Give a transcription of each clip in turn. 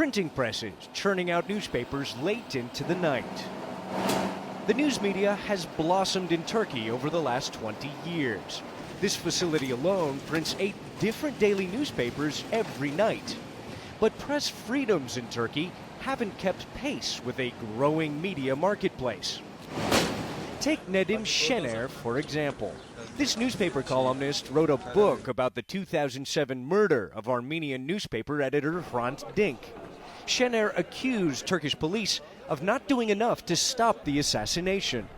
printing presses churning out newspapers late into the night. The news media has blossomed in Turkey over the last 20 years. This facility alone prints 8 different daily newspapers every night. But press freedoms in Turkey haven't kept pace with a growing media marketplace. Take Nedim Şener, for example. This newspaper columnist wrote a book about the 2007 murder of Armenian newspaper editor Hrant Dink. Şener accused Turkish police of not doing enough to stop the assassination.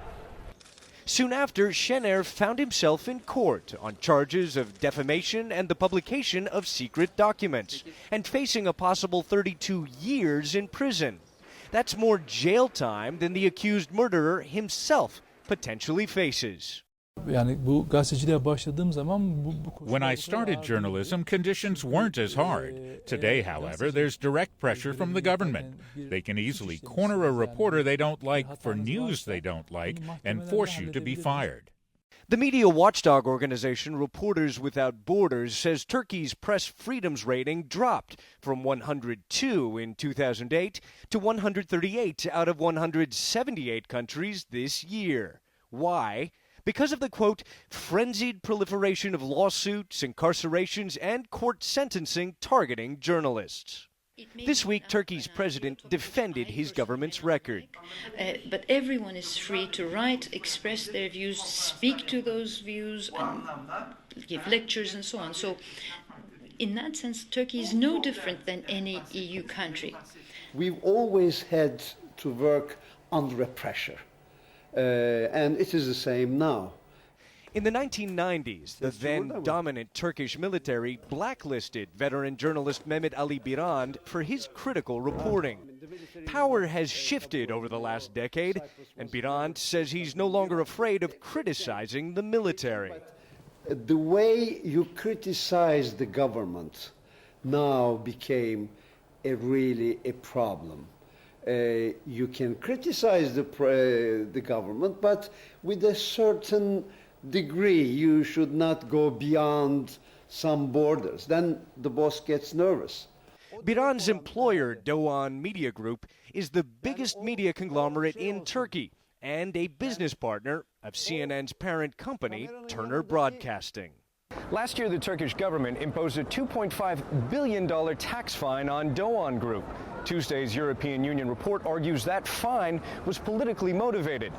Soon after, Şener found himself in court on charges of defamation and the publication of secret documents, and facing a possible 32 years in prison. That's more jail time than the accused murderer himself potentially faces. When I started journalism, conditions weren't as hard. Today, however, there's direct pressure from the government. They can easily corner a reporter they don't like for news they don't like and force you to be fired. The media watchdog organization Reporters Without Borders says Turkey's press freedoms rating dropped from 102 in 2008 to 138 out of 178 countries this year. Why? Because of the, quote, frenzied proliferation of lawsuits, incarcerations, and court sentencing targeting journalists. This week, Turkey's president defended his government's record. But everyone is free to write, express their views, speak to those views, and give lectures and so on. So, in that sense, Turkey is no different than any EU country. We've always had to work under pressure. And it is the same now. In the 1990s, the then dominant Turkish military blacklisted veteran journalist Mehmet Ali Birand for his critical reporting. Power has shifted over the last decade, and Birand says he's no longer afraid of criticizing the military. The way you criticize the government now became really a problem. You can criticize the government, but with a certain degree. You should not go beyond some borders. Then the boss gets nervous. Birand's employer, Doğan Media Group, is the biggest media conglomerate in Turkey and a business partner of CNN's parent company, Turner Broadcasting. Last year, the Turkish government imposed a $2.5 billion tax fine on Doğan Group. Tuesday's European Union report argues that fine was politically motivated.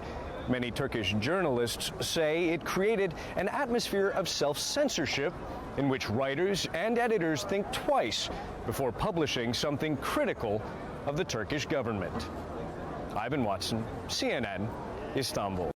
Many Turkish journalists say it created an atmosphere of self-censorship in which writers and editors think twice before publishing something critical of the Turkish government. Ivan Watson, CNN, Istanbul.